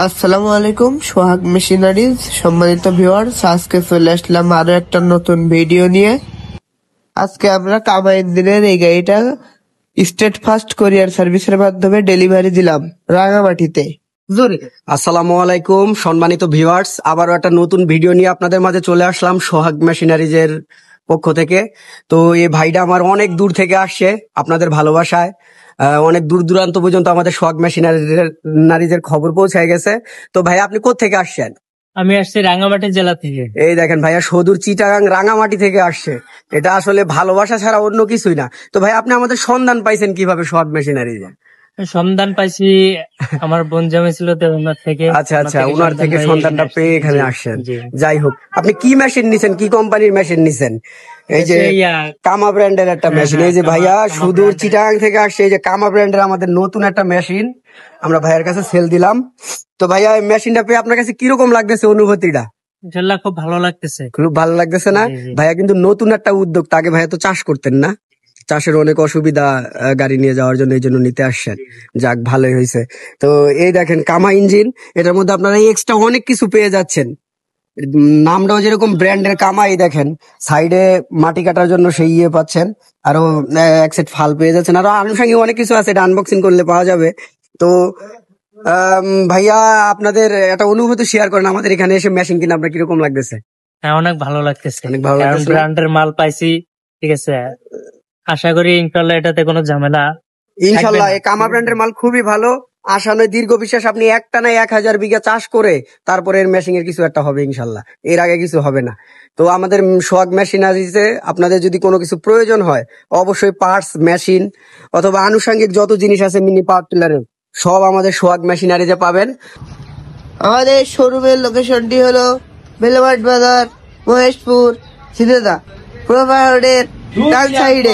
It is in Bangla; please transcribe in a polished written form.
আসসালামু আলাইকুম, সোহাগ মেশিনারিজ সম্মানিত ভিউয়ার্স, আজকে চলে আসলাম আরো একটা নতুন ভিডিও নিয়ে। আজকে আমরা কামা ইঞ্জিনের এই গাড়িটা স্টেট ফার্স্ট কোরিয়ার সার্ভিসের মাধ্যমে ডেলিভারি দিলাম রাঙামাটিতে। আসসালামু আলাইকুম সম্মানিত ভিউয়ার্স, আবারও একটা নতুন ভিডিও নিয়ে আপনাদের মাঝে চলে আসলাম সোহাগ মেশিনারিজের পক্ষ থেকে। তো এই ভাইটা আমার অনেক দূর থেকে আসছে আপনাদের ভালোবাসায়, অনেক দূর দূরান্ত পর্যন্ত আমাদের সোহাগ মেশিনারিজের খবর পৌঁছায় গেছে। তো ভাই আপনি কোথা থেকে আসছেন? আমি আসছি রাঙ্গামাটি জেলা থেকে। এই দেখেন ভাইয়া সদূর চিটাগাং রাঙামাটি থেকে আসছে। এটা আসলে ভালোবাসা ছাড়া অন্য কিছুই না। তো ভাই আপনি আমাদের সন্ধান পাইছেন কিভাবে সোহাগ মেশিনারিজে? সন্ধান পাইছি, আমার বোন জামাই ছিল তো ওনার থেকে। আচ্ছা, ওনার থেকে সন্ধানটা পেয়ে এখানে আসছেন। যাই হোক, আপনি কি মেশিন নিছেন, কি কোম্পানির মেশিন নিছেন? এই যে কামা ব্র্যান্ডের একটা মেশিন। এই যে ভাইয়া সুদূর চিটাগাং থেকে আসছে, এই যে কামা ব্র্যান্ডের আমাদের নতুন একটা মেশিন আমরা ভাইয়ার কাছে সেল দিলাম। তো ভাইয়া মেশিনটা পেয়ে আপনার কাছে কিরকম লাগতেছে অনুভূতিটা? ইনশাআল্লাহ খুব ভালো লাগতেছে। খুব ভালো লাগতেছে না? ভাইয়া কিন্তু নতুন একটা উদ্যোগ, আগে ভাইয়া তো চাষ করতেন না, চাষের অনেক অসুবিধা গাড়ি নিয়ে যাওয়ার জন্য, এই জন্য নিতে আসছেন। যাক, ভালোই হয়েছে। তো এই দেখেন কামা ইঞ্জিন, এটার মধ্যে আপনারা এক্সট্রা অনেক কিছু পেয়ে যাচ্ছেন। নামটাও যেরকম ব্র্যান্ডের কামা, এই দেখেন সাইডে মাটি কাটার জন্য সেই ইয়ে পাচ্ছেন, আরো এক সেট ফাল পেয়ে যাচ্ছেন, আরো আনুষঙ্গিক অনেক কিছু আছে, এটা আনবক্সিং করলে পাওয়া যাবে। তো ভাইয়া আপনাদের একটা অনুভূতি শেয়ার করেন, আমাদের এখানে এসে মেশিন কিনে আপনার কিরকম লাগতেছে? হ্যাঁ, অনেক ভালো লাগতেছে। অনেক ভালো লাগতেছে। ব্র্যান্ডের মাল পাইছি, ঠিক আছে। আশা করি ইনশাআল্লাহ এটাতে কোনো ঝামেলা ইনশাল্লাহ এই কামা ব্র্যান্ডের মাল খুবই ভালো। আশা নয় দীর্ঘ বিশ্বাস, আপনি একটানা 1000 বিঘা চাষ করে তারপরে এর মেশিন এর কিছু একটা হবে ইনশাল্লাহ, এর আগে কিছু হবে না। তো আমাদের সোহাগ মেশিনারিজে আপনাদের যদি কোনো কিছু প্রয়োজন হয়, অবশ্যই পার্টস, মেশিন অথবা আনুষঙ্গিক যত জিনিস আছে মিনি পাওয়ার টিলারের, সব আমাদের সোহাগ মেশিনারিজে পাবেন। আমাদের শোরুমের লোকেশনটি হলো বেলমাট বাজার, মহেশপুর, সিনেদা প্রোভাইডের ডান সাইডে।